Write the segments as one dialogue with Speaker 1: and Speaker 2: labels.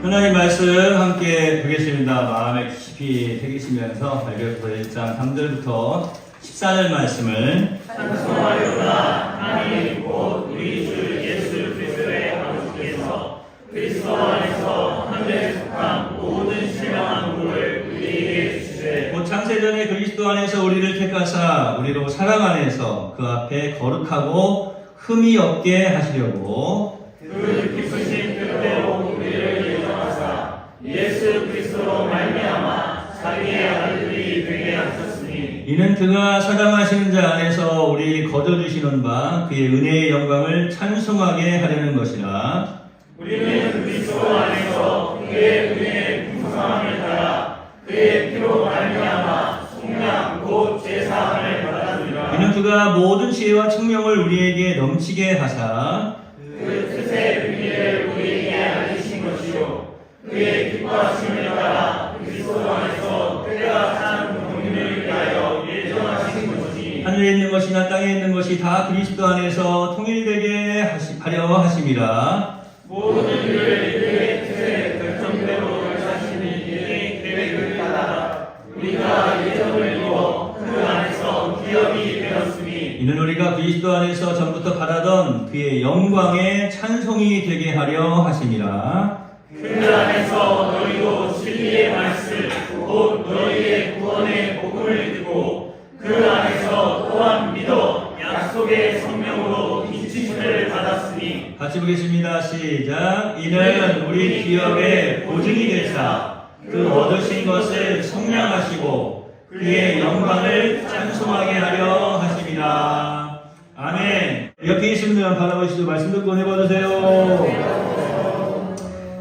Speaker 1: 하나님 말씀 함께 보겠습니다. 마음에 깊이 새기시면서 에베소서 1장 3절부터 14절 말씀을
Speaker 2: 찬송하려나 하나님 곧 우리 주 예수 그리스도의 아버지께서 그리스도 안에서 하늘에 속한 모든 신령한 복을 우리에게 주시되
Speaker 1: 곧 창세전에 그리스도 안에서 우리를 택하사 우리로 사랑 안에서 그 앞에 거룩하고 흠이 없게 하시려고
Speaker 2: 그 기쁘신 뜻대로 우리를 예정하사 예수 그리스도로 말미암아 자기의 아들이 되게 하셨으니
Speaker 1: 이는 그가 사랑하시는 자 안에서 우리 거둬주시는 바 그의 은혜의 영광을 찬송하게 하려는 것이라.
Speaker 2: 우리는 그리스도 안에서 그의 은혜의 풍성함을 따라 그의 피로 말미암아 속량 곧 제사함을 받았느니라.
Speaker 1: 이는 그가 모든 지혜와 청명을 우리에게 넘치게 하사
Speaker 2: 그 뜻의 의미를 우리에게 알리신 것이요 그의 기뻐하심을 따라 그리스도 안에서 때가 찬 공의를 위하여 예정하신 것이니
Speaker 1: 하늘에 있는 것이나 땅에 있는 것이 다 그리스도 안에서 통일되게 하려 하심이라.
Speaker 2: 모든 일을 그의 뜻의 결정대로 하시는 이의 계획을 따라 우리가 예정을 이루어 그 안에서 기업이 되었으니
Speaker 1: 이는 우리가 그리스도 안에서 전부터 바라던 그의 영광의 찬송이 되게 하려 하심이라.
Speaker 2: 그 안에서 너희도 진리의 말씀 곧 너희의 구원의 복음을 듣고 그 안에서 또한 믿어 약속의 성령으로 인치심을 받았으니
Speaker 1: 같이 보겠습니다. 시작. 이는 우리 기업의 보증이 되사 그 얻으신 것을 성량하시고 그의 영광을 찬송하게 하려 하심이라. 아멘. 옆에 계신 분들 바라보시고 말씀 듣고 해봐주세요.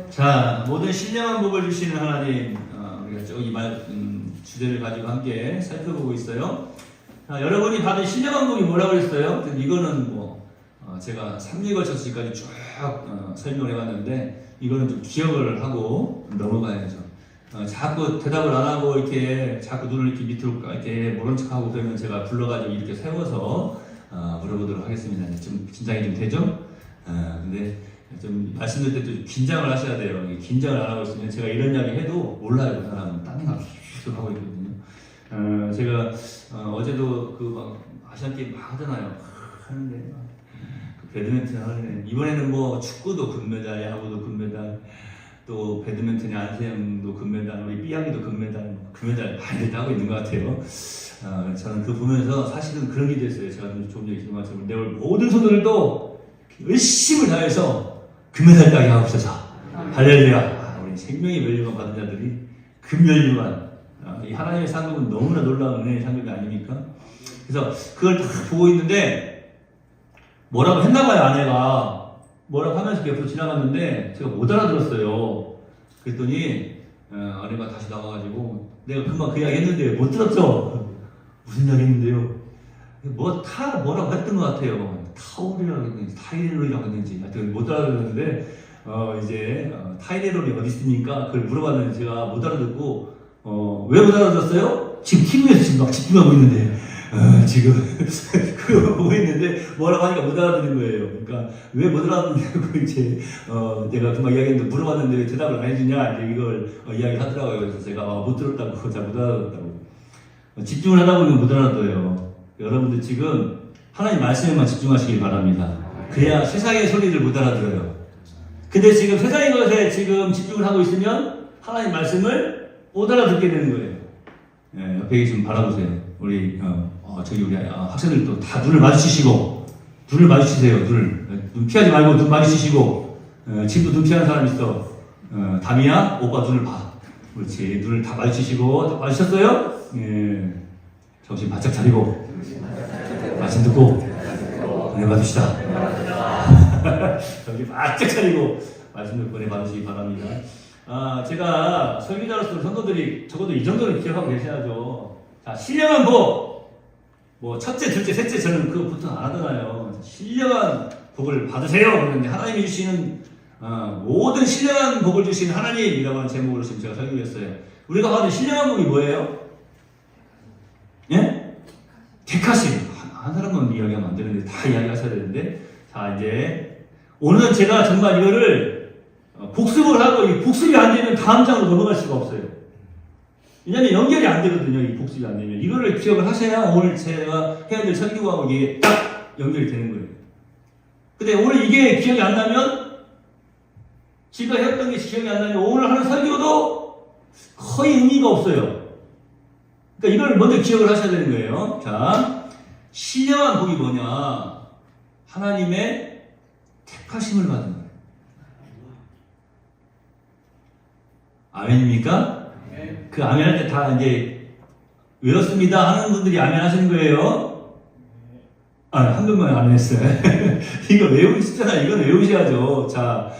Speaker 1: 자, 모든 신령한 복을 주시는 하나님, 우리가 쭉 이 주제를 가지고 함께 살펴보고 있어요. 여러분이 받은 신령한 복이 뭐라고 그랬어요? 이거는 제가 3일 걸쳐서 지금까지 쭉 설명을 해봤는데 이거는 좀 기억을 하고 넘어가야죠. 자꾸 대답을 안 하고 이렇게 자꾸 눈을 이렇게 밑으로 이렇게 모른 척하고 그러면 제가 불러가지고 이렇게 세워서 물어보도록 하겠습니다. 좀 긴장이 좀 되죠? 근데 좀 말씀드릴 때 좀 긴장을 하셔야 돼요. 긴장을 안 하고 있으면 제가 이런 이야기 해도 몰라요. 그 사람은 딴 생각 계속 하고 있거든요. 제가 어제도 아시안 게임 막 하잖아요. 하는데 배드민턴 하는데 이번에는 축구도 금메달, 야구도 금메달, 또 배드민턴의 안세영도 금메달, 우리 삐약이도 금메달 많이 따고 있는 것 같아요. 저는 그거 보면서 사실은 그런 게 됐어요. 제가 좀 얘기했던 것처럼 내가 모든 손들도 열심을 다해서 금메달 따게 하고 있어서 할렐루야. 우리 생명의 멸류관 받은 자들이 금멸류관, 이 하나님의 상급은 너무나 놀라운 은혜의 상급이 아닙니까? 그래서 그걸 다 보고 있는데 뭐라고 했나봐요. 아내가 뭐라고 하면서 옆으로 지나갔는데 제가 못 알아들었어요. 그랬더니 아내가 다시 나와가지고 내가 금방 그 이야기 했는데 못 들었죠? 무슨 이야기 했는데요? 뭐라고 했던 것 같아요. 타오르라고 했는지 타이레놀이라고 했는지 하여튼 못 알아들었는데 이제 타이레놀이 어디 있습니까? 그걸 물어봤는데 제가 못 알아듣고 왜 못 알아들었어요? 지금 TV에서 지금 막 집중하고 있는데 지금 그거 보고 있는데 뭐라고 하니까 못 알아듣는 거예요. 그러니까 왜 못 알아듣냐고 이제 내가 금방 이야기했는데 물어봤는데 왜 대답을 안 해주냐 이제 이걸 이야기하더라고요. 그래서 제가 못 들었다고 잘 못 알아듣었다고. 집중을 하다 보면 못 알아들어요. 여러분들 지금 하나님 말씀에만 집중하시길 바랍니다. 그래야 세상의 소리를 못 알아들어요. 근데 지금 세상의 것에 지금 집중을 하고 있으면 하나님 말씀을 못 알아듣게 되는 거예요. 예, 옆에 계시면 바라보세요. 우리 저기 우리 학생들도 다 눈을 마주치시고 눈을 마주치세요. 눈 피하지 말고 눈 마주치시고 지금도 눈 피하는 사람 있어. 담이야 오빠 눈을 봐. 그렇지. 눈을 다 마주치시고 마주쳤어요? 예. 정신 바짝 차리고 말씀 듣고 은혜 받으시다. 정신 바짝 차리고 말씀 듣고 은혜 받으시기 바랍니다. 제가 설교자로서 성도들이 적어도 이 정도는 기억하고 계셔야죠. 자, 신령한 복. 첫째, 둘째, 셋째 저는 그거 보통 안 하잖아요. 신령한 복을 받으세요. 그런데 하나님이 주시는 모든 신령한 복을 주신 하나님이라고 하는 제목으로 지금 제가 설교를 했어요. 우리가 받은 신령한 복이 뭐예요? 예? 택하심. 한 사람만 이야기하면 안 되는데 다 이야기하셔야 되는데 자 이제 오늘은 제가 정말 이거를
Speaker 3: 복습을 하고 이 복습이 안 되면 다음 장으로 넘어갈 수가 없어요. 왜냐면 연결이 안 되거든요. 이 복습이 안 되면. 이거를 기억을 하셔야 오늘 제가 해야 될 설교하고 이게 딱 연결이 되는 거예요. 근데 오늘 이게 기억이 안 나면, 지금 했던 게 기억이 안 나면 오늘 하는 설교도 거의 의미가 없어요. 그러니까 이걸 먼저 기억을 하셔야 되는 거예요. 자, 신령한 복이 뭐냐? 하나님의 택하심을 받는 거예요. 아멘입니까? 그 아멘 할 때 다 이제 외웠습니다 하는 분들이 아멘 하시는 거예요. 한 명만 안 했어요. 이거 외우기 쉽잖아요. 이건 외우셔야죠. 자,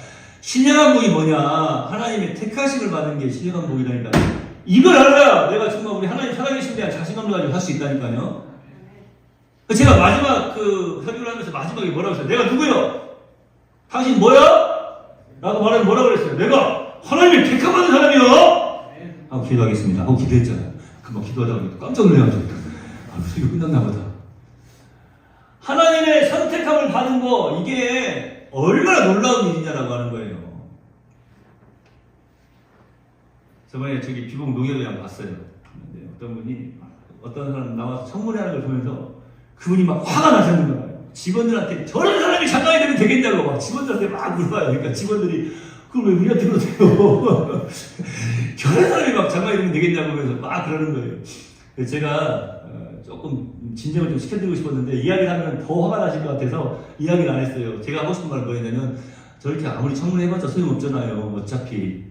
Speaker 3: 신령한 복이 뭐냐? 하나님의 택하심을 받는 게 신령한 복이라니까요. 이걸 알아야 내가 정말 우리 하나님 살아계신 대한 자신감을 가지고 할 수 있다니까요. 제가 마지막 그 설교를 하면서 마지막에 뭐라고 했어요? 내가 누구요? 당신 뭐야? 라고 말하면 뭐라고 그랬어요? 내가 하나님의 택함받은 사람이요? 하고 기도하겠습니다. 하고 기도했잖아요. 금방 기도하다가 깜짝 놀래가지고 설교 끝났나 보다. 하나님의 선택함을 받은 거, 이게 얼마나 놀라운 일이냐라고 하는 거예요. 저번에 저기 비봉 농협에 봤어요. 근데 어떤 분이, 어떤 사람 나와서 청문회하는 걸 보면서 그분이 막 화가 나셨는 거예요. 직원들한테 저런 사람이 장관이 되면 되겠냐고 막 직원들한테 막 물어봐요. 그러니까 직원들이 그걸 왜 우리한테 그러세요? 저런 사람이 막 장관이 되면 되겠냐고 하면서 막 그러는 거예요. 그래서 제가 조금 진정을 좀 시켜드리고 싶었는데 이야기를 하면 더 화가 나실 것 같아서 이야기를 안 했어요. 제가 하고 싶은 말은 뭐였냐면, 저렇게 아무리 청문회 해봤자 소용없잖아요. 어차피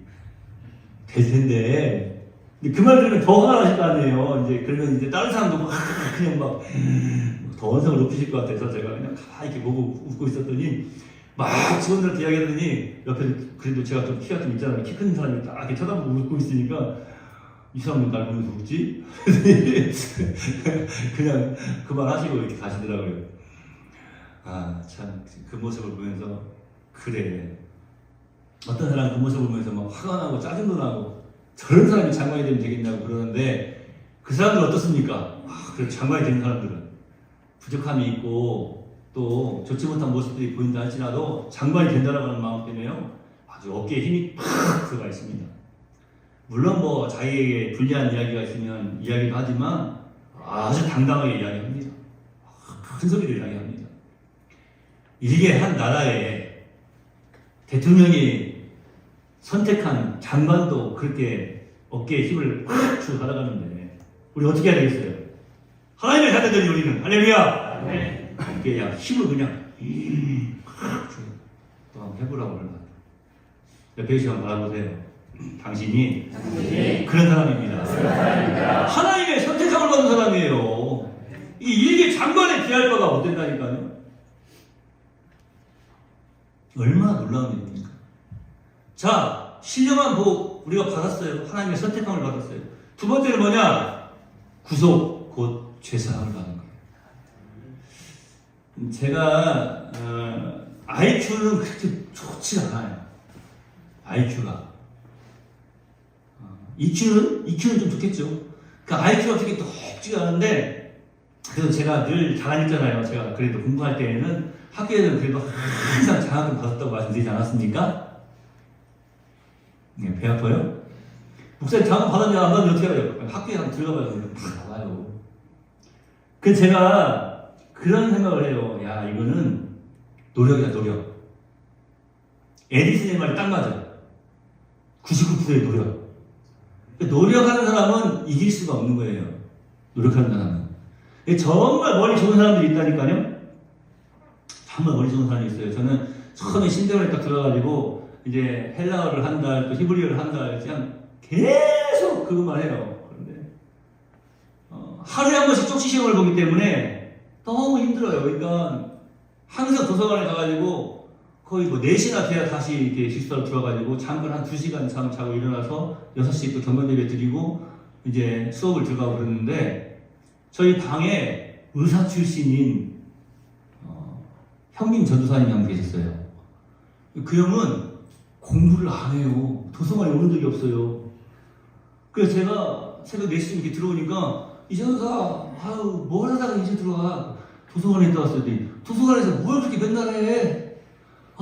Speaker 3: 될 텐데. 근데 그 말 들으면 더 화가 나실 거 아니에요. 이제 그러면 이제 다른 사람도 막 그냥 막 더 언성을 높이실 것 같아서 제가 그냥 가만히 이렇게 보고 웃고 있었더니 막 직원들한테 이야기하더니 옆에 그래도 제가 좀 키가 좀 있잖아요. 키 큰 사람이 딱 이렇게 쳐다보고 웃고 있으니까 이 사람은 날 보면서 웃지? 그냥 그만하시고 이렇게 가시더라고요. 아, 참, 그 모습을 보면서, 그래. 어떤 사람은 그 모습을 보면서 막 화가 나고 짜증도 나고, 저런 사람이 장관이 되면 되겠냐고 그러는데, 그 사람들은 어떻습니까? 그래, 장관이 되는 사람들은 부족함이 있고, 또 좋지 못한 모습들이 보인다 할지라도 장관이 된다라고 하는 마음 때문에요, 아주 어깨에 힘이 팍 들어가 있습니다. 물론 뭐 자기에게 불리한 이야기가 있으면 이야기도 하지만 아주 당당하게 이야기합니다. 큰 소리로 이야기합니다. 이게 한 나라의 대통령이 선택한 장관도 그렇게 어깨에 힘을 팍 주고 살아가는데 우리 어떻게 해야 되겠어요? 하나님의 자녀들이 우리는 할렐루야! 네. 어깨에 힘을 그냥 팍 주고 또 한번 해보라고 그러는 것 같아요. 옆에 계시면 바라보세요. 당신이 그런 사람입니다. 하나님의 선택함을 받은 사람이에요. 이게 장관에 비할 바가 못 된다니까요. 얼마나 놀라운 일입니까? 자, 신령한 복 우리가 받았어요. 하나님의 선택함을 받았어요. 두 번째는 뭐냐? 구속, 곧 죄사함을 받는 거예요. 제가 IQ는 그렇게 좋지 않아요. IQ가. EQ는 좀 좋겠죠. 그 IQ가 그렇게 높지가 않은데, 그래서 제가 늘 자랑했잖아요. 제가 그래도 공부할 때에는 학교에는 그래도 항상 장학금 받았다고 말씀드리지 않았습니까? 네, 배 아파요? 목사님 장학금 받았냐? 안 받으면 어떻게 해요? 학교에 한번 들어가봐요. 다 나와요. 그래서 제가 그런 생각을 해요. 야, 이거는 노력이다, 노력. 에디슨의 말이 딱 맞아. 99%의 노력. 노력하는 사람은 이길 수가 없는 거예요. 노력하는 사람은. 정말 머리 좋은 사람들이 있다니까요. 정말 머리 좋은 사람이 있어요. 저는 처음에 신대원에 딱 들어가가지고 이제 헬라어를 한 달, 또 히브리어를 한 달, 그냥 계속 그것만 해요. 그런데 하루에 한 번씩 쪽지 시험을 보기 때문에 너무 힘들어요. 그러니까 항상 도서관에 가가지고 거의 뭐 4시나 돼야 다시 이렇게 식사로 들어가지고 잠깐 한 2시간 잠 자고 일어나서 6시에 또 경건예배 드리고 이제 수업을 들어가고 그러는데, 저희 방에 의사 출신인 형님 전도사님이 한 분 계셨어요. 그 형은 공부를 안 해요. 도서관에 오는 적이 없어요. 그래서 제가 새벽 4시쯤 이렇게 들어오니까 이 전도사 아유 뭘 하다가 이제 들어와. 도서관에 있다 왔더니 도서관에서 뭘 그렇게 맨날 해.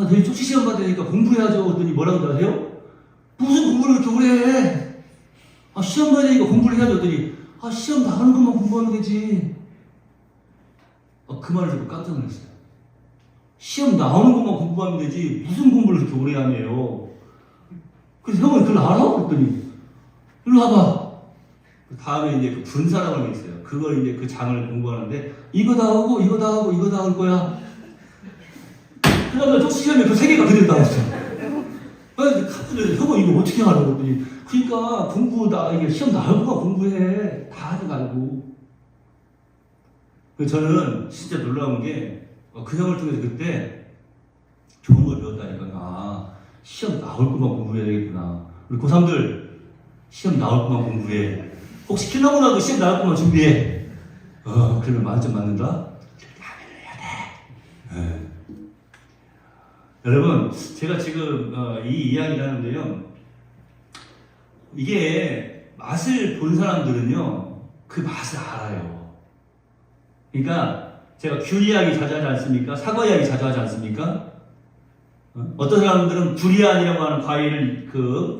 Speaker 3: 내일 쪽지 시험 받으니까 공부해야죠. 그랬더니 뭐라고 하세요? 무슨 공부를 그렇게 오래 해? 시험 봐야 되니까 공부를 해야죠. 그랬더니 시험 나가는 것만 공부하면 되지. 그 말을 듣고 깜짝 놀랐어요. 시험 나오는 것만 공부하면 되지 무슨 공부를 그렇게 오래 하네요. 그래서 형은 그걸 알아? 그랬더니 일로 와봐. 그 다음에 이제 그 분사라고 있어요. 그걸 이제 그 장을 공부하는데 이거 다 하고 이거 다 하고 이거 다 할 거야. 그 다음에 쪽지 시험에 그 세 개가 그대로 나왔어. 갑자기 형은 이거 어떻게 알아? 그랬더니 그러니까 이게 시험 나올 거가 공부해. 다 하지 말고. 저는 진짜 놀라운 게 그 형을 통해서 그때 좋은 걸 배웠다니까. 시험 나올 것만 공부해야 되겠구나. 우리 고3들 시험 나올 것만 공부해. 혹시 키나무라도 시험 나올 것만 준비해. 그러면 만점 맞는다? 라면을 해야 돼. 네. 여러분, 제가 지금 이 이야기를 하는데요. 이게 맛을 본 사람들은요, 그 맛을 알아요. 그러니까 제가 귤 이야기 자주 하지 않습니까? 사과 이야기 자주 하지 않습니까? 어떤 사람들은 두리안이라고 하는 과일을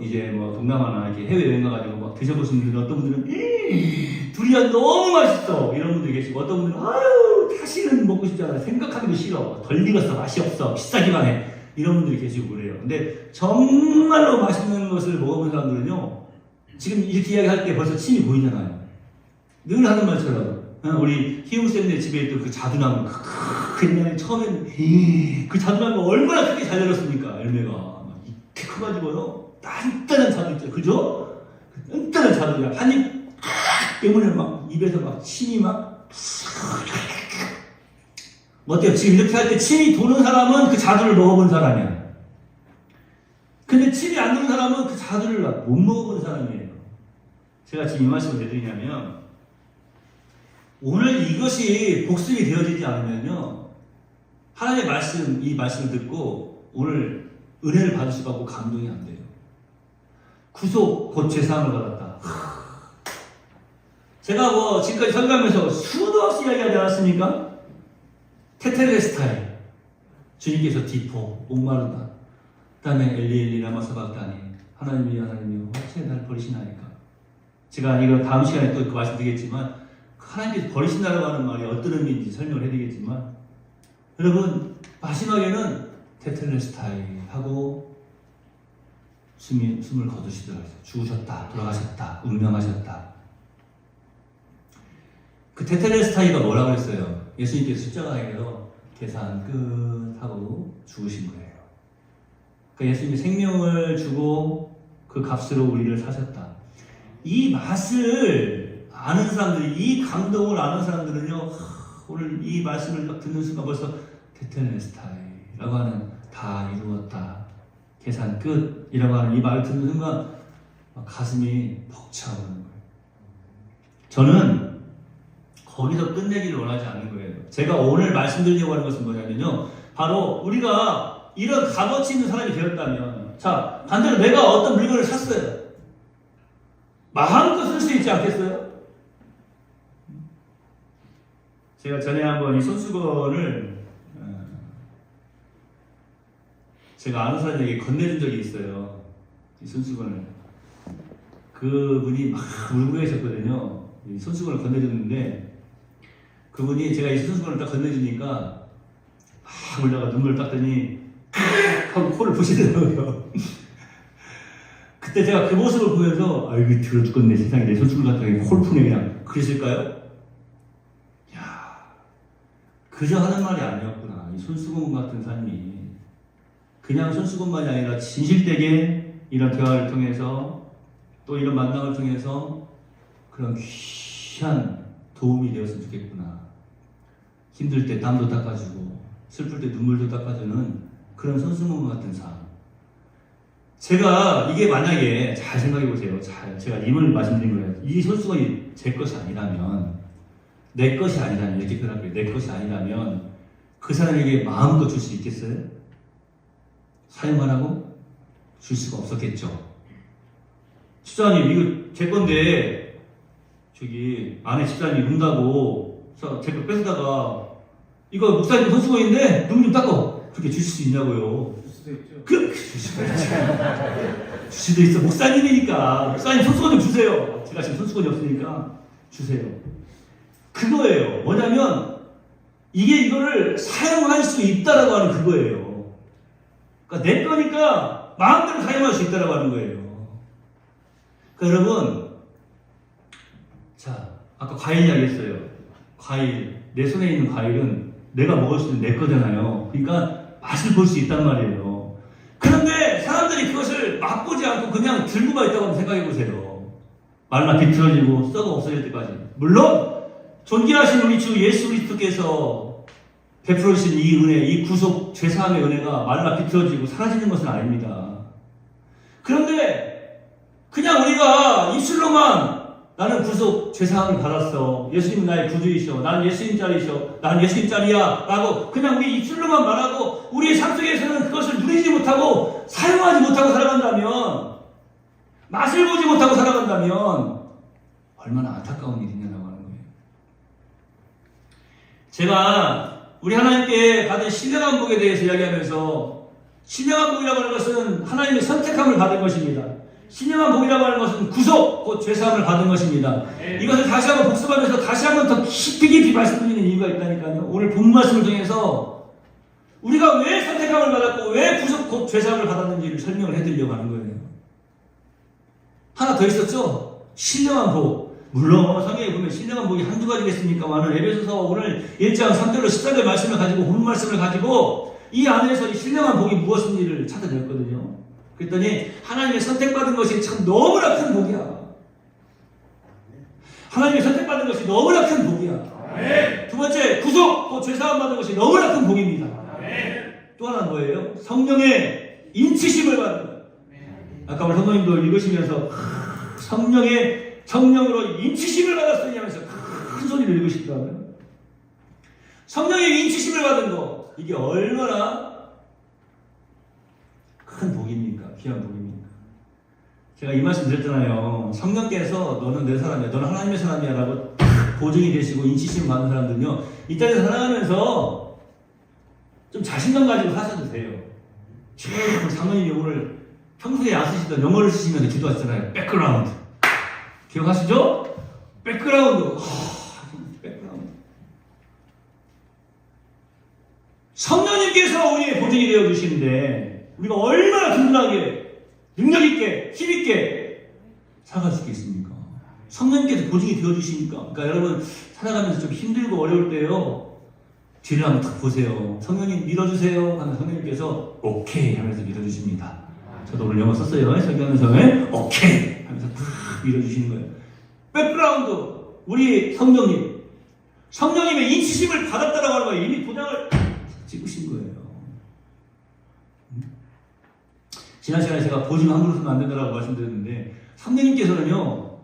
Speaker 3: 이제 동남아나 이렇게 해외여행 가가지고 막 드셔보신 분들은 어떤 분들은 두리안 너무 맛있어 이런 분들이 계시고 어떤 분들은 다시는 먹고 싶지 않아 생각하기도 싫어 덜 익었어 맛이 없어 비싸기만 해 이런 분들이 계시고 그래요. 근데 정말로 맛있는 것을 먹어본 사람들은요 지금 이렇게 이야기할 때 벌써 침이 보이잖아요. 늘 하는 말처럼 우리 희웅쌤네 집에 있던 그 자두나무 옛날에 처음엔 그 자두나무가 얼마나 크게 잘 열었습니까? 열매가 막 이렇게 커가지고요 단단한 자두 있죠, 그죠? 단단한 자두야 한입 때문에 막 입에서 막 침이 막 어때요? 지금 이렇게 할 때 침이 도는 사람은 그 자두를 먹어본 사람이야. 근데 침이 안 도는 사람은 그 자두를 못 먹어본 사람이에요. 제가 지금 이 말씀을 왜 드리냐면 오늘 이것이 복습이 되어지지 않으면요 하나님의 말씀, 이 말씀을 듣고 오늘 은혜를 받을 수가 없고 감동이 안 돼요. 구속 곧 죄사함을 받았다. 제가 지금까지 설교하면서 수도 없이 이야기하지 않았습니까? 테텔레스타이 주님께서 디포 목마르다. 그 다음에 엘리 라마 사박다니 하나님이 어째 날 버리시나이까. 제가 이거 다음 시간에 또 말씀드리겠지만 하나님께서 버리신다라고 하는 말이 어떤 의미인지 설명을 해드리겠지만 여러분 마지막에는 테텔레스타이 하고 숨을 거두시더라고요. 죽으셨다, 돌아가셨다, 운명하셨다. 그 테텔레스타이가 뭐라고 했어요? 예수님께서 십자가에서 계산 끝 하고 죽으신 거예요. 그러니까 예수님이 생명을 주고 그 값으로 우리를 사셨다. 이 맛을 아는 사람들이, 이 감동을 아는 사람들은요, 오늘 이 말씀을 딱 듣는 순간 벌써 테텔레스타이라고 하는 다 이루었다, 계산 끝이라고 하는 이 말을 듣는 순간 가슴이 벅차오르는 거예요. 저는 거기서 끝내기를 원하지 않는 거예요. 제가 오늘 말씀드리려고 하는 것은 뭐냐면요, 바로 우리가 이런 값어치 있는 사람이 되었다면, 자, 반대로 내가 어떤 물건을 샀어요. 마음껏 쓸 수 있지 않겠어요? 제가 전에 한번 이 손수건을 제가 아는 사람에게 건네준 적이 있어요. 이 손수건을. 그분이 막 울고 계셨거든요. 이 손수건을 건네줬는데 그분이 제가 이 손수건을 딱 건네주니까 막 울다가 눈물을 닦더니 하고 코를 부시더라고요. 그때 제가 그 모습을 보면서 아이고 들어 죽겠네, 세상에 내 손수건 갖다가 코를 푸네 그냥 그랬을까요? 야, 그저 하는 말이 아니었구나. 이 손수건 같은 삶이 그냥 손수건만이 아니라 진실되게 이런 대화를 통해서 또 이런 만남을 통해서 그런 귀한 도움이 되었으면 좋겠구나. 힘들 때 땀도 닦아주고 슬플 때 눈물도 닦아주는 그런 손수건 같은 삶. 제가 이게 만약에 잘 생각해 보세요. 제가 이걸 말씀드린 거예요. 이 손수건이 제 것이 아니라면, 내 것이 아니라면, 이렇게 표현할게요. 내 것이 아니라면 그 사람에게 마음껏 줄 수 있겠어요? 사용하라고? 줄 수가 없었겠죠. 집사님 이거 제 건데 저기 안에 집사님이 운다고 제 거 뺏다가 이거 목사님 손수건인데 눈 좀 닦어. 그렇게 주실 수 있냐고요.
Speaker 2: 줄 수도 있죠.
Speaker 3: 주실 수 있죠. 주실 수도 있어. 목사님이니까. 목사님 손수건 좀 주세요. 제가 지금 손수건이 없으니까 주세요. 그거예요. 뭐냐면 이거를 사용할 수 있다라고 하는 그거예요. 그러니까 내 거니까 마음대로 사용할 수 있다라고 하는 거예요. 그러니까 여러분, 자, 아까 과일 이야기했어요. 과일, 내 손에 있는 과일은 내가 먹을 수 있는 내 거잖아요. 그러니까 맛을 볼 수 있단 말이에요. 그런데 사람들이 그것을 맛보지 않고 그냥 들고만 있다고 한번 생각해 보세요. 말라 비틀어지고 썩어 없어질 때까지. 물론 존귀하신 우리 주 예수 그리스도께서 베풀어 주신 이 은혜, 이 구속 죄사함의 은혜가 말라 비틀어지고 사라지는 것은 아닙니다. 그런데 그냥 우리가 입술로만 나는 구속 죄사함을 받았어. 예수님은 나의 구주이셔. 난 예수님 짤이셔. 난 예수님 짤이야. 라고 그냥 우리 입술로만 말하고 우리의 삶 속에서는 그것을 누리지 못하고 사용하지 못하고 살아간다면, 맛을 보지 못하고 살아간다면 얼마나 안타까운 일이냐라고 하는 거예요. 제가 우리 하나님께 받은 신령한 복에 대해서 이야기하면서, 신령한 복이라고 하는 것은 하나님의 선택함을 받은 것입니다. 신령한 복이라고 하는 것은 구속, 곧 죄사함을 받은 것입니다. 이것을 다시 한번 복습하면서 다시 한번 더 깊이 말씀드리는 이유가 있다니까요. 오늘 본 말씀을 통해서 우리가 왜 선택함을 받았고 왜 구속, 곧 죄사함을 받았는지를 설명을 해드리려고 하는 거예요. 하나 더 있었죠? 신령한 복. 물론 성경에 보면 신령한 복이 한두 가지겠습니까만은, 에베소서 오늘 1장 3절로 14절 말씀을 가지고 본 말씀을 가지고 이 안에서 이 신령한 복이 무엇인지를 찾아냈거든요. 그랬더니 하나님의 선택받은 것이 참 너무나 큰 복이야. 하나님의 선택받은 것이 너무나 큰 복이야. 두 번째, 구속, 또 죄사함 받은 것이 너무나 큰 복입니다. 또 하나는 뭐예요? 성령의 인치심을 받는 것. 아까 우리 성도님도 읽으시면서 성령으로 인치심을 받았으니 하면서 큰 소리로 읽으시더라고요. 성령의 인치심을 받은 것, 이게 얼마나 큰 복입니까? 귀한 복입니까? 제가 이 말씀 드렸잖아요. 성령께서 너는 내 사람이야, 너는 하나님의 사람이야 라고 보증이 되시고 인치심 받은 사람들은요, 이 땅에서 살아가면서 좀 자신감 가지고 사셔도 돼요. 지금 사모님이 오늘 평소에 안 쓰시던 영어를 쓰시면서 기도하시잖아요. 백그라운드. 기억하시죠? 백그라운드. 백그라운드. 성령님께서 우리의 보증이 되어 주시는데 우리가 얼마나 든든하게, 능력있게, 힘있게 살아갈 수 있겠습니까? 성령님께서 보증이 되어 주시니까. 그러니까 여러분 살아가면서 좀 힘들고 어려울 때요, 뒤를 한번 딱 보세요. 성령님 밀어주세요 하면 성령님께서 오케이 하면서 밀어주십니다. 저도 오늘 영어 썼어요. 설교하면서 오케이 하면서 탁 밀어주시는 거예요. 백그라운드, 우리 성령님의 인치심을 받았다라고 하는 거예요. 이미 도장을 찍으신 거예요. 지난 시간에 제가 보증 함부로 쓰면 안 된다라고 말씀드렸는데, 성령님께서는요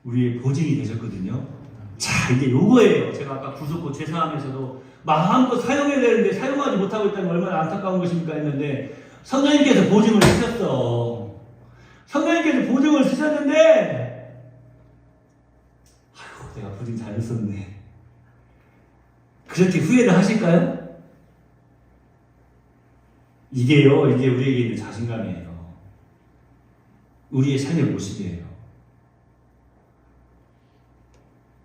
Speaker 3: 우리의 보증이 되셨거든요. 자, 이게 요거예요. 제가 아까 구속고 죄사하면서도 마음껏 사용해야 되는데 사용하지 못하고 있다는 얼마나 안타까운 것입니까 했는데, 성령님께서 보증을 쓰셨어. 성령님께서 보증을 쓰셨는데, 아이고 내가 보증 잘했었네, 그렇게 후회를 하실까요? 이게 우리에게 있는 자신감이에요. 우리의 삶의 모습이에요.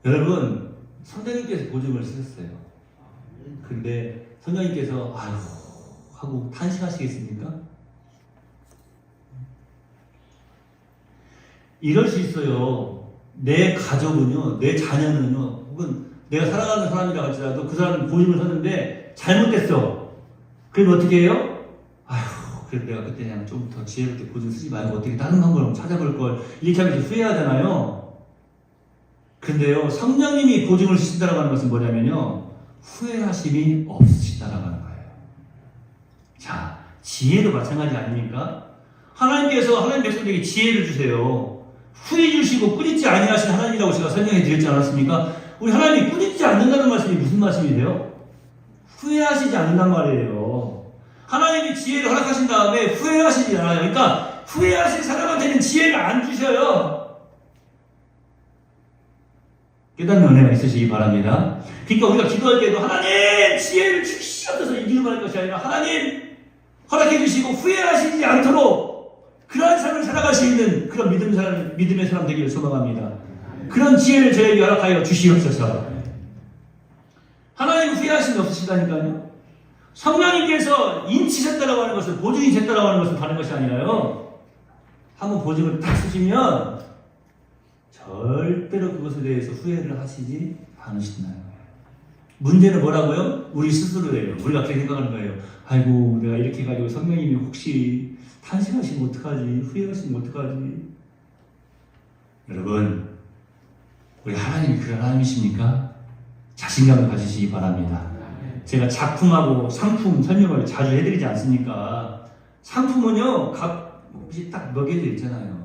Speaker 3: 여러분, 성령님께서 보증을 쓰셨어요. 근데 성령님께서 아유 하고 탄식하시겠습니까? 이럴 수 있어요. 내 가족은요, 내 자녀는요, 혹은 내가 사랑하는 사람이라 할지라도 그 사람은 보증을 섰는데 잘못됐어. 그럼 어떻게 해요? 아휴, 그래도 내가 그때 그냥 좀 더 지혜롭게 보증 쓰지 말고 어떻게 다른 방법을 찾아볼 걸, 이렇게 하면서 후회하잖아요. 근데요, 성령님이 보증을 쓰신다라고 하는 것은 뭐냐면요, 후회하심이 없으시다라고 하는 거예요. 자, 지혜도 마찬가지 아닙니까? 하나님께서 하나님 백성들에게 지혜를 주세요. 후회 주시고 꾸짖지 아니하신 하나님이라고 제가 설명해 드렸지 않았습니까? 우리 하나님이 꾸짖지 않는다는 말씀이 무슨 말씀이세요? 후회하시지 않는단 말이에요. 하나님이 지혜를 허락하신 다음에 후회하시지 않아요. 그러니까 후회하신 사람한테는 지혜를 안 주셔요. 깨닫는 은혜가 있으시기 바랍니다. 그러니까 우리가 기도할 때도 하나님 지혜를 주시옵소서 이기는 할 것이 아니라 하나님 허락해 주시고 후회하시지 않도록 그러한 삶을 살아갈 수 있는 그런 믿음의 사람 되기를 소망합니다. 그런 지혜를 저에게 허락하여 주시옵소서. 하나님 후회하심이 없으시다니까요. 성령님께서 인치셨다라고 하는 것은 보증이 셨다라고 하는 것은 다른 것이 아니라요. 한번 보증을 딱 쓰시면 절대로 그것에 대해서 후회를 하시지 않으신다는 거예요. 문제는 뭐라고요? 우리 스스로예요. 우리가 그렇게 생각하는 거예요. 아이고 내가 이렇게 해가지고 성령님이 혹시 탄식하시면 어떡하지? 후회하시면 어떡하지? 여러분 우리 하나님이 그런 하나님이십니까? 자신감을 가지시기 바랍니다. 제가 작품하고 상품 설명을 자주 해드리지 않습니까? 상품은요 값이 딱 먹여져 있잖아요.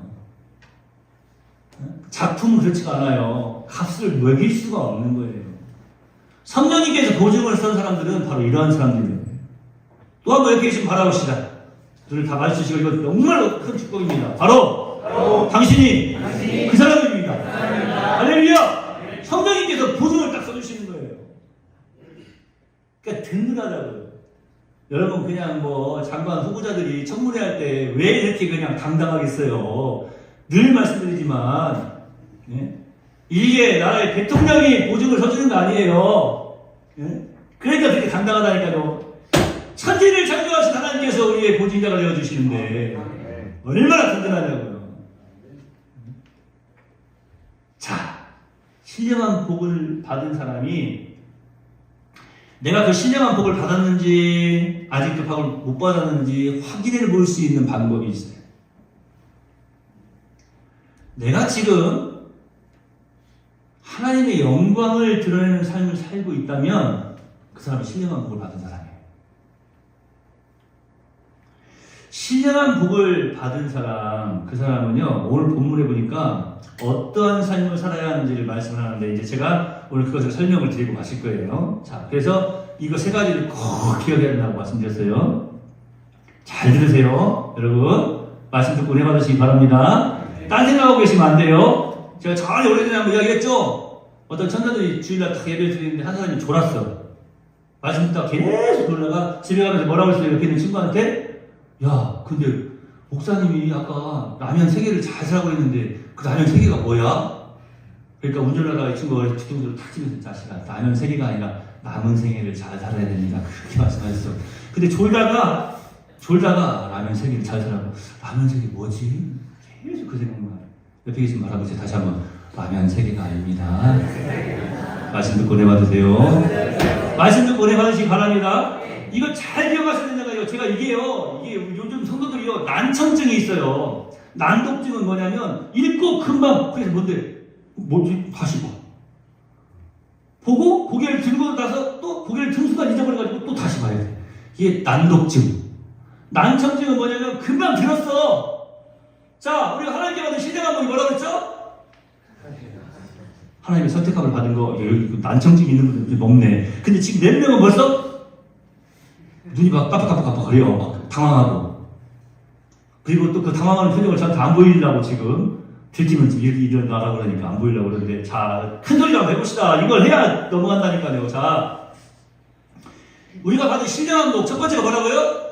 Speaker 3: 작품은 그렇지가 않아요. 값을 먹일 수가 없는 거예요. 성령님께서 보증을 쓴 사람들은 바로 이러한 사람들이에요. 또 한 번 이렇게 좀 바라봅시다. 눈을 다 마주치시고 이거 정말로 큰 축복입니다. 바로 당신이 그 사람입니다. 할렐루야! 성령님께서 보증을 딱 써주시는 거예요. 그러니까 든든하다고요. 여러분 그냥 뭐 장관 후보자들이 청문회 할 때 왜 이렇게 그냥 당당하겠어요. 늘 말씀드리지만 이게 나라의 대통령이 보증을 서주는 거 아니에요. 그러니까 그렇게 당당하다니까요. 천지를 창조하신 하나님께서 우리의 보증자가 되어주시는데 얼마나 든든하냐고요. 자, 신령한 복을 받은 사람이 내가 그 신령한 복을 받았는지 아직 그 복을 못 받았는지 확인해 볼 수 있는 방법이 있어요. 내가 지금 하나님의 영광을 드러내는 삶을 살고 있다면 그 사람은 신령한 복을 받은 사람이에요. 신령한 복을 받은 사람, 그 사람은요, 오늘 본문에 보니까 어떠한 삶을 살아야 하는지를 말씀을 하는데, 이제 제가 오늘 그것을 설명을 드리고 가실 거예요. 자, 그래서 이거 세 가지를 꼭 기억해야 된다고 말씀드렸어요. 잘 들으세요. 여러분, 말씀 듣고 은혜 받으시기 바랍니다. 딴 생각하고 계시면 안 돼요. 제가 전에 오래전에 한번 이야기했죠? 어떤 천사들이 주일날 딱 예배를 드리는데 한 사람이 졸았어. 말씀 듣다가 계속 놀다가 집에 가면서 뭐라고 했어요? 옆에 있는 친구한테? 야, 근데 목사님이 아까 라면 3개를 잘 사라고 했는데 그 라면 3개가 뭐야? 그러니까 운전하다가 이 친구가 뒤통수를 탁 치면서 자식아, 라면 3개가 아니라 남은 생애를 잘 살아야 됩니다. 그렇게 말씀하셨어. 근데 졸다가 라면 3개를 잘 사라고. 라면 3개 뭐지? 계속 그 생각만. 옆에 계신 말아보세요. 다시 한번. 라면 3개가 아닙니다. 말씀 듣고 은혜 받으세요. 말씀 듣고 은혜 받으시기 바랍니다. 이거 잘 기억하셔야 된다고요. 제가 이게 요즘 성도들이요 난청증이 있어요. 난독증은 뭐냐면 읽고 금방 그래서 뭐지 다시 봐. 보고 고개를 들고 나서 또 고개를 든 순간 잊어버려가지고 또 다시 봐야 돼. 이게 난독증. 난청증은 뭐냐면 금방 들었어. 자, 우리가 하나님께 받은 신령한 복이 뭐라고 그랬죠? 하나님의 선택함을 받은 거, 난청증 있는 분들 높네. 근데 지금 4명은 벌써 눈이 막 깜빡깜빡거려요. 막 당황하고. 그리고 또 그 당황하는 표정을 저한테 안 보이려고 지금 들키면 이렇게 일어나라고 그러니까 안 보이려고 그러는데, 자, 큰 소리로 한번 해봅시다. 이걸 해야 넘어간다니까요. 자, 우리가 받은 신령한 복, 첫 번째가 뭐라고요?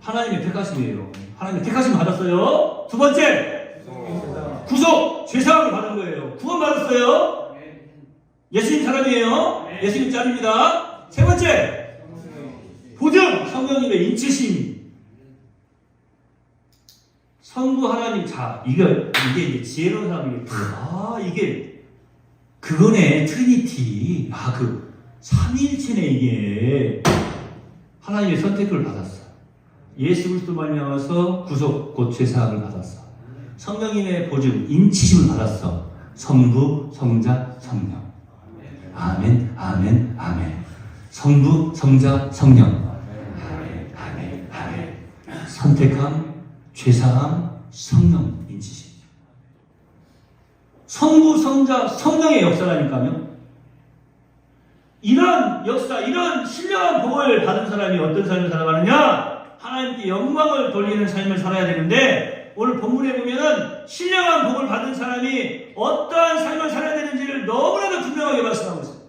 Speaker 3: 하나님의 택하심이에요. 하나님의 택하심 받았어요. 두 번째, 구속, 죄사함을 받은 거예요. 구원 받았어요. 예수님 사람이에요. 예수님 짤입니다. 세 번째, 보증, 성령님의 인치심. 성부 하나님, 자, 이게 이제 지혜로운 사람이, 이게 그거네, 트리니티. 그 삼위일체네, 이게. 하나님의 선택을 받았어. 예수 그리스도 말미암아서 구속 곧 죄사함을 받았어. 성령님의 보증 인치심을 받았어. 성부, 성자, 성령. 아멘, 아멘, 아멘. 성부, 성자, 성령. 아멘, 아멘, 아멘. 선택함, 죄사함, 성령 인치심. 성부, 성자, 성령의 역사라니까요. 이런 역사, 이런 신령한 복을 받은 사람이 어떤 삶을 살아가느냐? 하나님께 영광을 돌리는 삶을 살아야 되는데, 오늘 본문에 보면은 신령한 복을 받은 사람이 어떠한 삶을 살아야 되는지를 너무나도 분명하게 말씀하고 있습니다.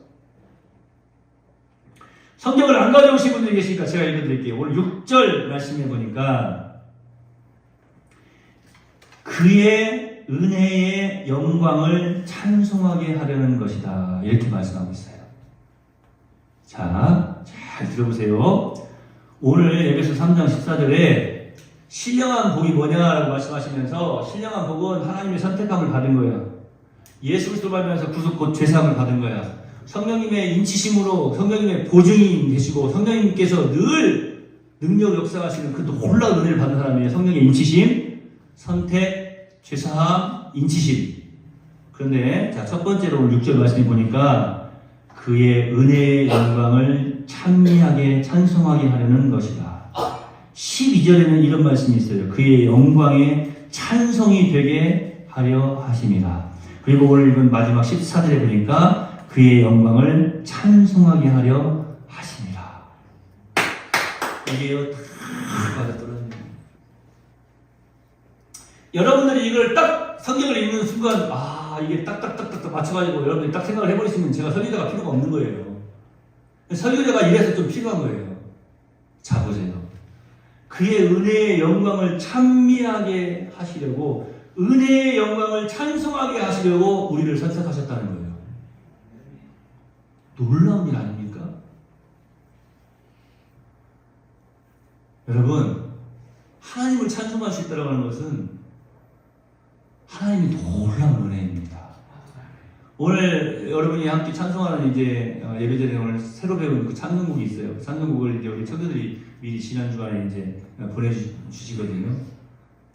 Speaker 3: 성경을 안 가져오신 분들이 계시니까 제가 읽어드릴게요. 오늘 6절 말씀해 보니까 그의 은혜의 영광을 찬송하게 하려는 것이다. 이렇게 말씀하고 있어요. 자, 잘 들어보세요. 오늘 에베소 3장 14절에 신령한 복이 뭐냐라고 말씀하시면서 신령한 복은 하나님의 선택함을 받은 거예요. 예수 그리스도를 받으면서 구속 곧 죄사함을 받은 거야. 성령님의 인치심으로 성령님의 보증이 되시고 성령님께서 늘 능력 역사하시는 그 놀라운 은혜를 받은 사람이에요. 성령의 인치심, 선택, 죄사함, 인치심. 그런데 자, 첫 번째로 오늘 6절 말씀해 보니까 그의 은혜의 영광을 찬미하게 찬송하게 하려는 것이다. 12절에는 이런 말씀이 있어요. 그의 영광의 찬송이 되게 하려 하심이다. 그리고 오늘 읽은 마지막 14절에 보니까 그의 영광을 찬송하게 하려 하심이다. 이게요, 다 맞아떨어집니다. 여러분들이 이걸 딱 성경을 읽는 순간, 이게 딱딱딱딱 맞춰가지고 여러분들이 딱 생각을 해버리시면 제가 설교자가 필요가 없는 거예요. 설교자가 이래서 좀 필요한 거예요. 자, 보세요. 그의 은혜의 영광을 찬미하게 하시려고, 은혜의 영광을 찬송하게 하시려고 우리를 선택하셨다는 거예요. 놀라운 일 아닙니까? 여러분, 하나님을 찬송할 수 있다고 하는 것은 하나님이 놀라운 은혜입니다. 오늘 여러분이 함께 찬송하는 이제 예배전에 오늘 새로 배운 그 찬송곡이 있어요. 찬송곡을 이제 우리 청교들이 미리 지난 주간에 이제 보내주시거든요.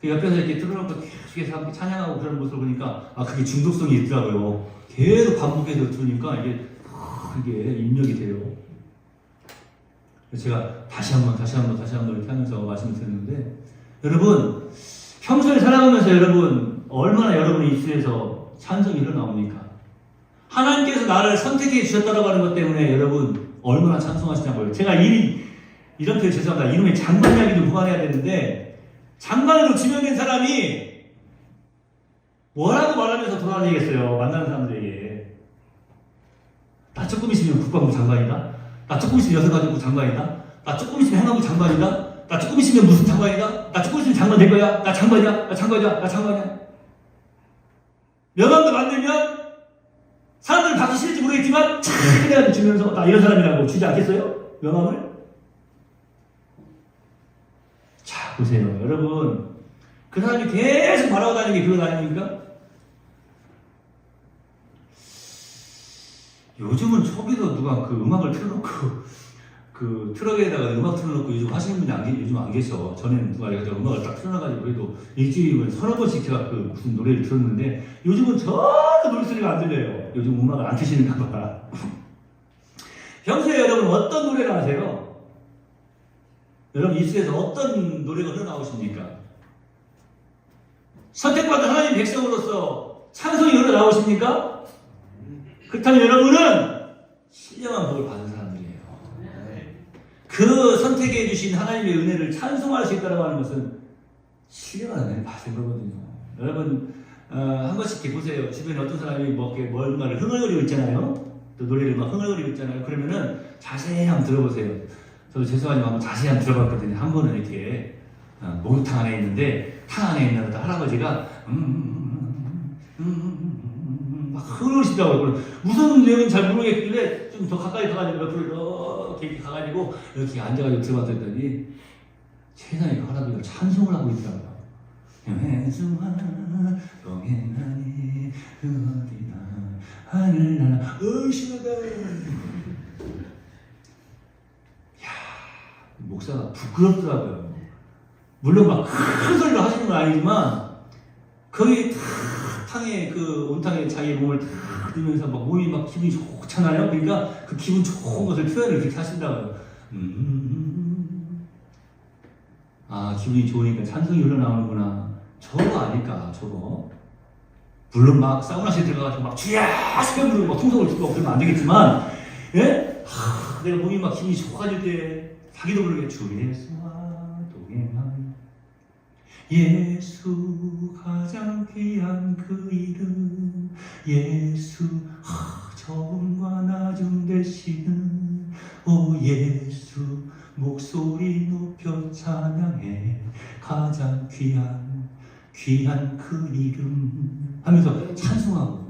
Speaker 3: 그 옆에서 이렇게 틀어놓고 계속해서 함께 찬양하고 그런 모습을 보니까 그게 중독성이 있더라고요. 계속 반복해서 들으니까 이게 입력이 돼요. 제가 다시 한번 이렇게 하면서 말씀을 드렸는데, 여러분 평소에 살아가면서 여러분 얼마나 여러분의 입술에서 찬송이 흘러나옵니까? 하나님께서 나를 선택해 주셨다고 하는 것 때문에 여러분 얼마나 찬송하시냐고요. 제가 이런 표현 죄송합니다. 이름에 장관 이야기도 그만해야 되는데, 장관으로 지명된 사람이 뭐라고 말하면서 돌아다니겠어요? 만나는 사람들에게. 나 조금 있으면 국방부 장관이다. 나 조금 있으면 여성가족부 장관이다. 나 조금 있으면 행안부 장관이다. 나 조금 있으면 무슨 장관이다. 나 조금 있으면 장관 될 거야. 나 장관이야. 명함도 만들면 사람들은 받기 싫을지 모르겠지만 착 주면서 나 이런 사람이라고 주지 않겠어요? 명함을? 자, 보세요. 여러분, 그 사람이 계속 말하고 다니는 게 그건 아닙니까? 요즘은 초기도 누가 그 음악을 틀어놓고 그 트럭에다가 음악 틀어놓고 요즘 하시는 분이 요즘 안 계셔. 전에는 누가 이렇게 음악을 딱 틀어놔가지고 그래도 일주일에 서너 번씩 제가 그 무슨 노래를 들었는데, 요즘은 전혀 노래소리가 안 들려요. 요즘 음악을 안 트시는가 봐. 평소에 여러분 어떤 노래를 하세요? 여러분 입술에서 어떤 노래가 흘러나오십니까? 선택받은 하나님 백성으로서 찬송이 흘러나오십니까? 그렇다면 여러분은 신령한 복을 받은 사람들이에요. 그 선택해 주신 하나님의 은혜를 찬송할 수 있다고 하는 것은 신령한 은혜를 받은 거거든요. 여러분 한 번씩 이렇게 보세요. 주변에 어떤 사람이 뭔가를 흥얼거리고 있잖아요. 또 노래를 막 흥얼거리고 있잖아요. 그러면은 자세히 한번 들어보세요. 저도 죄송하지만 한번 자세히 한번 들어봤거든요. 한 번은 이렇게 목욕탕 안에 있는데, 탕 안에 있는 할아버지가 막 흐르시더라고요. 무슨 내용인지 잘 모르겠길래 좀 더 가까이 가가지고 옆으로 이렇게 가가지고 이렇게 앉아가지고 들어봤더니 세상에 그 할아버지가 찬송을 하고 있더라고요. 예수와 동행하니 그 어디나 하늘나라 의심하다. 목사가 부끄럽더라고요. 물론 막 큰 소리로 하시는 건 아니지만 거기 탕에 온탕에 자기 몸을 탁 들면서 막 몸이 막 기분이 좋잖아요. 그러니까 그 기분 좋은 것을 표현을 그렇게 하신다고요. 기분이 좋으니까 찬송이 흘러나오는구나. 저거 아닐까, 저거. 물론 막 사우나실 들어가가지고 막 주야! 스팸 부르고 막 통성을 주고 그러면 안 되겠지만, 예? 내가 몸이 막 기분이 좋아질 때 자기도 모르게 주 예수와 동행하니 예수 가장 귀한 그 이름 예수 처음과 나중 되시는 오 예수 목소리 높여 찬양해 가장 귀한 그 이름 하면서 찬송하고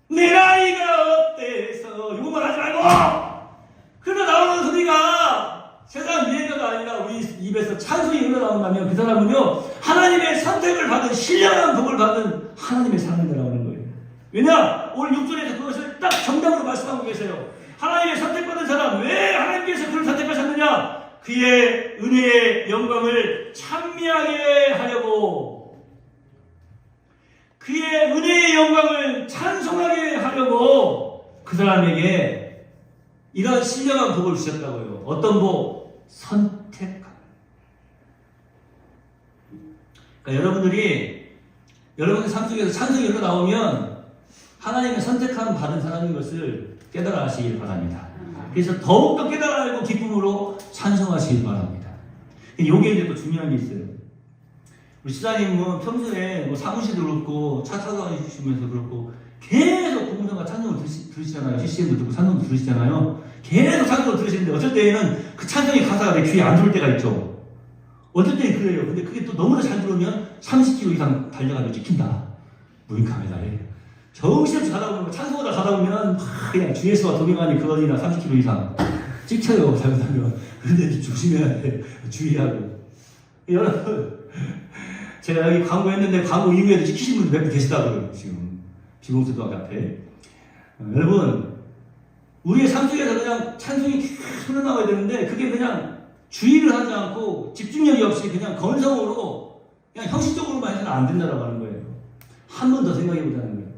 Speaker 3: 내 나이가 어때서 이것만 하지 말고 그러다 나오는 소리가 세상 유행가가 아니라 우리 입에서 찬송이 흘러나온다면 그 사람은요 하나님의 선택을 받은 신령한 복을 받은 하나님의 사람이라는 거예요. 왜냐? 오늘 6절에서 그것을 딱 정답으로 말씀하고 계세요. 하나님의 선택받은 사람 왜 하나님께서 그를 선택하셨느냐? 그의 은혜의 영광을 찬미하게 하려고 그의 은혜의 영광을 찬송하게 하려고 그 사람에게 이런 신령한 복을 주셨다고요. 어떤 복? 선택함. 그러니까 여러분의 삶 속에서 찬송이 흘러나오면 하나님의 선택함 받은 사람인 것을 깨달아 하시길 바랍니다. 그래서 더욱더 깨달아 알고 기쁨으로 찬송하시길 바랍니다. 요게 이제 또 중요한 게 있어요. 우리 시장님은 평소에 뭐 사무실도 그렇고 차 타고 다니시면서 그렇고 계속 공성과 찬송을 들으시잖아요. CCM도 듣고 찬송도 들으시잖아요. 계속 찬송을 들으시는데 어쩔 때에는 그 찬송의 가사가 내 귀에 안 들어올 때가 있죠. 어쩔 때는 그래요. 근데 그게 또 너무나 잘 들으면 30km 이상 달려가지고 찍힌다. 무인카메라에. 정신없이 가다 보면 찬송하다 가다 보면 막 그냥 GS와 동행하니 그거리나 30km 이상 찍혀요. 잘못하면. 근데 조심해야 돼. 주의하고. 여러분 제가 여기 광고했는데 광고 이후에도 찍히신 분들 몇 분 계시다고요. 지금 비공수도 앞에. 여러분 우리의 삶 속에서 그냥 찬송이 계속 흘러나와야 되는데 그게 그냥 주의를 하지 않고 집중력이 없이 그냥 건성으로 그냥 형식적으로만 해서는 안 된다라고 하는 거예요. 한 번 더 생각해 보자는 거예요.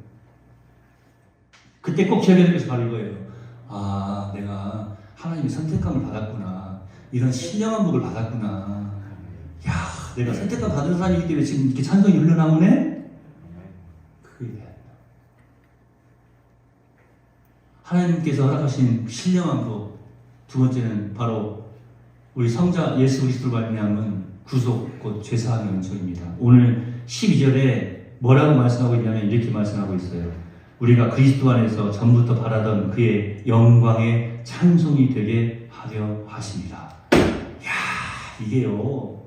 Speaker 3: 그때 꼭 기억해야 될 것이 바로 이거예요. 아, 내가 하나님의 선택감을 받았구나. 이런 신령한 복을 받았구나. 야, 내가 선택감 받은 사람이기 때문에 지금 이렇게 찬송이 흘러나오네? 그게 하나님께서 허락하신 신령한 복. 두 번째는 바로 우리 성자 예수 그리스도로 말미암은 구속 곧 죄사함의 은총입니다. 오늘 12절에 뭐라고 말씀하고 있냐면 이렇게 말씀하고 있어요. 우리가 그리스도 안에서 전부터 바라던 그의 영광의 찬송이 되게 하려 하십니다. 이야, 이게요.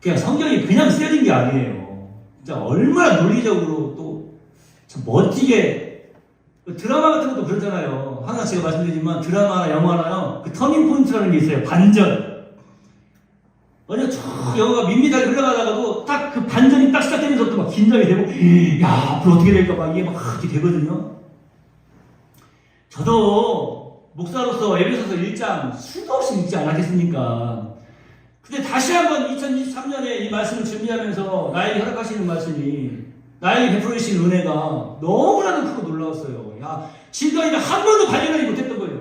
Speaker 3: 그냥 성경이 그냥 쓰여진 게 아니에요. 진짜 얼마나 논리적으로 또 참 멋지게 드라마 같은 것도 그렇잖아요. 항상 제가 말씀드리지만 드라마나 영화나요. 그 터닝 포인트라는 게 있어요. 반전. 어제 쭉 영화가 밋밋하게 흘러가다가도 딱 그 반전이 딱 시작되면서부터 막 긴장이 되고 야 앞으로 어떻게 될까 막 이게 막 이렇게 되거든요. 저도 목사로서 에베소서 1장 수도 없이 읽지 않았겠습니까? 근데 다시 한번 2023년에 이 말씀을 준비하면서 나에게 허락하시는 말씀이 나에게 베풀어 주신 은혜가 너무나도 크고 놀라웠어요. 야, 지금까지 한 번도 발견하지 못했던 거예요.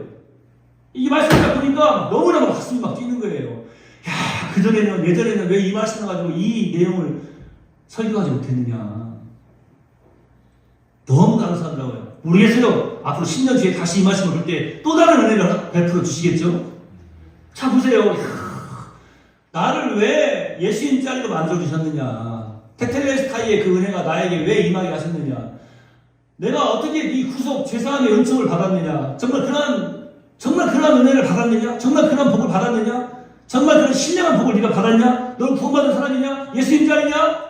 Speaker 3: 이 말씀을 보니까 너무나 막 가슴이 막 뛰는 거예요. 야, 예전에는 왜 이 말씀을 가지고 이 내용을 설교하지 못했느냐. 너무 감사하더라고요. 모르겠어요. 앞으로 10년 뒤에 다시 이 말씀을 볼 때 또 다른 은혜를 베풀어 주시겠죠? 자, 보세요. 나를 왜 예수님짜리로 만들어주셨느냐. 테텔레스타이의 그 은혜가 나에게 왜 임하게 하셨느냐. 내가 어떻게 이 구속 죄사함의 은총을 받았느냐. 정말 그런 은혜를 받았느냐. 정말 그런 복을 받았느냐. 정말 그런 신령한 복을 네가 받았냐? 너는 구원받은 사람이냐? 예수님자리냐?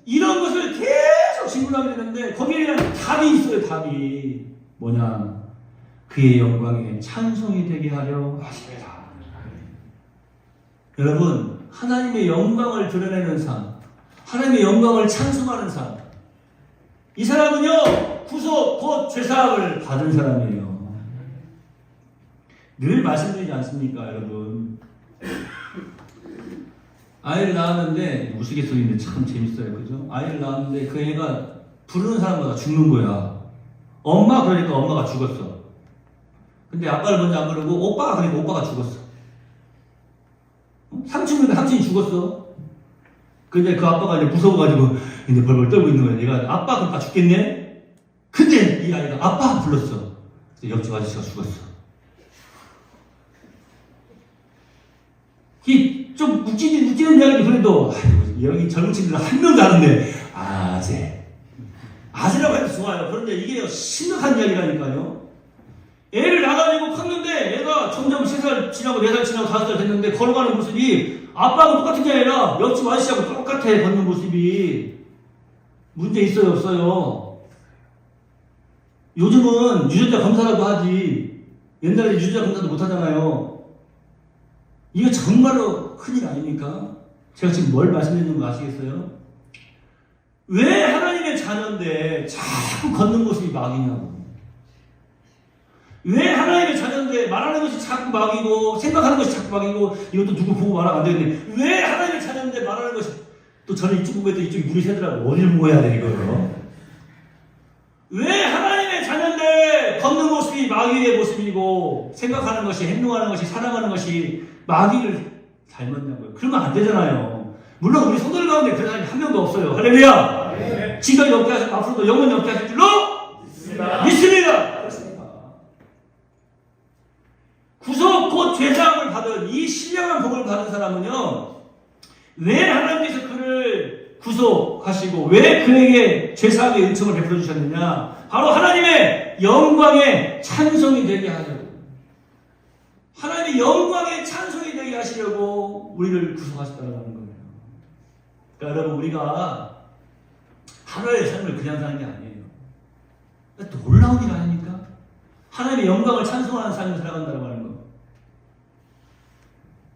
Speaker 3: 이런 것을 계속 질문하게 되는데 거기에 대한 답이 있어요. 답이 뭐냐? 그의 영광에 찬송이 되게 하려 하십니다. 여러분, 하나님의 영광을 드러내는 삶, 하나님의 영광을 찬송하는 삶, 이 사람은요 구속 곧 죄사함을 받은 사람이에요. 늘 말씀드리지 않습니까, 여러분? 아이를 낳았는데 우스갯소리인데 참 재밌어요, 그죠? 아이를 낳았는데 그 애가 부르는 사람마다 죽는 거야. 엄마 그러니까 엄마가 죽었어. 근데 아빠를 먼저 안 부르고 오빠가 그러니까 오빠가 죽었어. 삼촌 그러니까 삼촌이 죽었어. 근데 그 아빠가 이제 무서워가지고 이제 벌벌 떨고 있는 거야. 내가 아빠 그러니까 죽겠네. 근데 이 아이가 아빠 불렀어. 옆집 아저씨가 죽었어. 좀 웃기는 이야기도 그래도, 아이고, 여기 젊은 친구들 한 명도 아는데, 아재라고 해도 좋아요. 그런데 이게 심각한 이야기라니까요. 애를 낳아가지고 컸는데, 애가 점점 3살 지나고 4살 지나고 5살 됐는데, 걸어가는 모습이 아빠하고 똑같은 게 아니라 옆집 아저씨하고 똑같아, 걷는 모습이. 문제 있어요, 없어요? 요즘은 유전자 검사라도 하지. 옛날에 유전자 검사도 못 하잖아요. 이거 정말로 큰일 아닙니까? 제가 지금 뭘 말씀드리는 거 아시겠어요? 왜 하나님의 자녀인데 자꾸 걷는 모습이 막이냐고. 왜 하나님의 자녀인데 말하는 것이 자꾸 막이고 생각하는 것이 자꾸 막이고 이것도 누구 보고 말하면 안 되는데 왜 하나님의 자녀인데 말하는 것이 또 저는 이쪽 보고 했더니 이쪽이 물이 새더라고. 어디를 보고 해야 돼 이거요? 왜 하나님의 자녀인데 걷는 모습이 마귀의 모습이고 생각하는 것이 행동하는 것이 살아가는 것이 마귀를 닮았냐고요. 그러면 안 되잖아요. 물론 우리 성도들 가운데 그런 사람이 한 명도 없어요. 할렐루야.
Speaker 2: 네.
Speaker 3: 지금까지 없게 하시고 앞으로도 영원히 없게 하실 줄로 믿습니다. 구속 곧 죄사함을 받은 이 신령한 복을 받은 사람은요, 왜 하나님께서 그를 구속하시고 왜 그에게 죄사함의 은총을 베풀어 주셨느냐? 바로 하나님의 영광의 찬송이 되게 하려고, 하나님의 영광의 찬송이 되게 하시려고 우리를 구속하셨다는 거예요. 그러니까 여러분, 우리가 하나의 삶을 그냥 사는 게 아니에요. 놀라운 일 아닙니까? 하나님의 영광을 찬송하는 삶을 살아간다고 하는 거.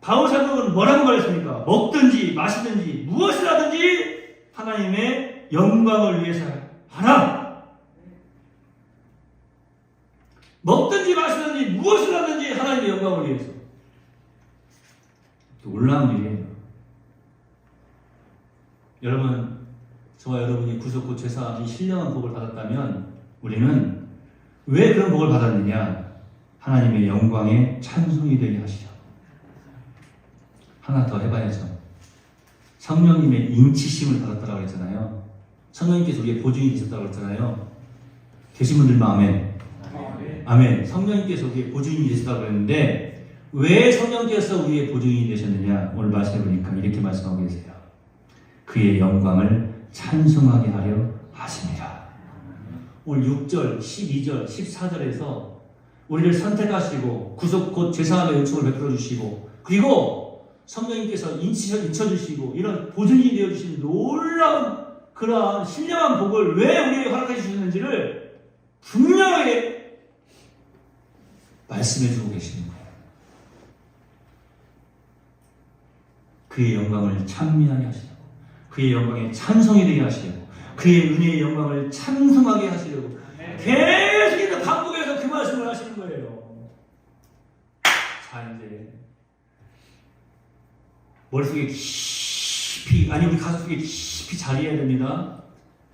Speaker 3: 바울 사도는 뭐라고 말했습니까? 먹든지 마시든지 무엇을 하든지 하나님의 영광을 위해서 하라. 먹든지 마시든지 무엇을 하든지 하나님의 영광을 위해서. 놀라운 일이에요. 여러분, 저와 여러분이 구속 곧 죄사함 이 신령한 복을 받았다면 우리는 왜 그런 복을 받았느냐? 하나님의 영광의 찬송이 되게 하시죠. 하나 더 해봐야죠. 성령님의 인치심을 받았다고 했잖아요. 성령님께서 우리의 보증이 되셨다고 했잖아요. 되신 분들만 아멘. 아멘. 성령님께서 우리의 보증이 되셨다고 했는데 왜 성령께서 우리의 보증이 되셨느냐? 오늘 말씀해 보니까 이렇게 말씀하고 계세요. 그의 영광을 찬송하게 하려 하십니다. 오늘 6절, 12절, 14절에서 우리를 선택하시고 구속 곧 죄사함의 은총을 베풀어 주시고 그리고 성령님께서 인쳐주시고 이런 보증이 되어주신 놀라운 그러한 신령한 복을 왜 우리에게 허락해 주셨는지를 분명하게 말씀해 주고 계시는 거예요. 그의 영광을 찬미하게 하시려고, 그의 영광에 찬송이 되게 하시려고, 그의 은혜의 영광을 찬송하게 하시려고 계속해서 반복해서 그 말씀을 하시는 거예요. 자, 이제 머릿속에 깊이, 아니 우리 가슴속에 깊이 자리해야 됩니다.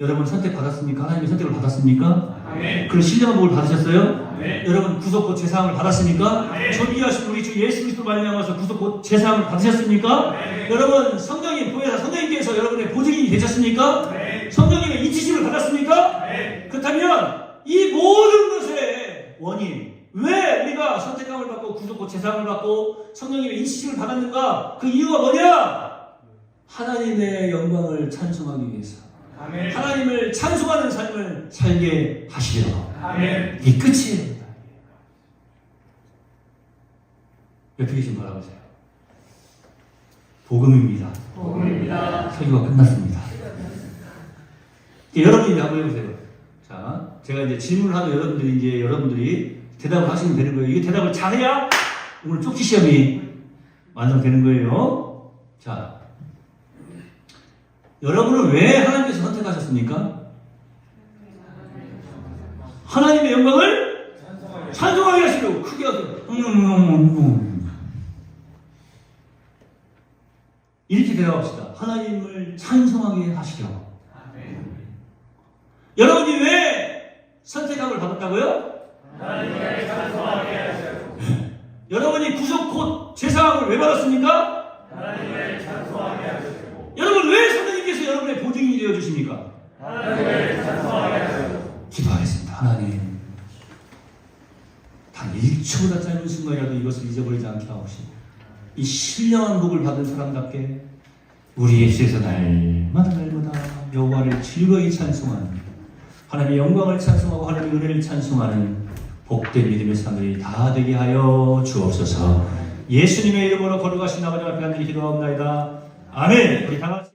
Speaker 3: 여러분 선택 받았습니까? 하나님의 선택을 받았습니까?
Speaker 2: 아멘.
Speaker 3: 그런 신령한 복을 받으셨어요?
Speaker 2: 아멘.
Speaker 3: 여러분 구속 곧 죄사함을 받았습니까? 존귀하신 우리 주 예수 그리스도 말미암아서 구속 곧 죄사함을 받으셨습니까?
Speaker 2: 아멘.
Speaker 3: 여러분 성령님 보혜사 성령님께서 여러분의 보증인이 되셨습니까?
Speaker 2: 아멘.
Speaker 3: 성령님의 인치심을 받았습니까?
Speaker 2: 아멘.
Speaker 3: 그렇다면 이 모든 것의 원인, 왜 우리가 선택감을 받고 구속 곧 죄사함을 받고 성령님의 인치심을 받았는가? 그 이유가 뭐냐? 하나님의 영광을 찬송하기 위해서,
Speaker 2: 아멘.
Speaker 3: 하나님을 찬송하는 삶을 살게 하시려.
Speaker 2: 아멘.
Speaker 3: 이게 끝이에요. 옆에 계신 분 바라보세요. 복음입니다.
Speaker 2: 복음입니다.
Speaker 3: 설교가 끝났습니다. 여러분이 한번 해보세요. 자, 제가 이제 질문을 하면 여러분들이 대답을 하시면 되는 거예요. 이게 대답을 잘해야 오늘 쪽지 시험이 완성되는 거예요. 자, 여러분을 왜 하나님께서 선택하셨습니까? 하나님의 영광을 찬송하게 하시려고. 크게 하세요. 이렇게 대답합시다. 하나님을 찬송하게 하시려고. 여러분이 왜 선택함을 받았다고요?
Speaker 2: 하나님을 찬송하게 하시고
Speaker 3: 여러분이 구속 곧 죄사함을 왜 받았습니까?
Speaker 2: 하나님을 찬송하게 하시고
Speaker 3: 여러분 왜 성령님께서 여러분의 보증이 되어 주십니까?
Speaker 2: 하나님을 찬송하게 하시고
Speaker 3: 기도하겠습니다. 하나님, 단 1초보다 짧은 순간이라도 이것을 잊어버리지 않게 하옵시고 이 신령한 복을 받은 사람답게 우리의 시에서 날마다 여호와를 즐거이 찬송하는, 하나님의 영광을 찬송하고 하나님의 은혜를 찬송하는 복된 믿음의 삶이 다 되게 하여 주옵소서. 예수님의 이름으로 거룩하신 아버지 앞에 간절히 기도하옵나이다. 아멘. 우리 다 같이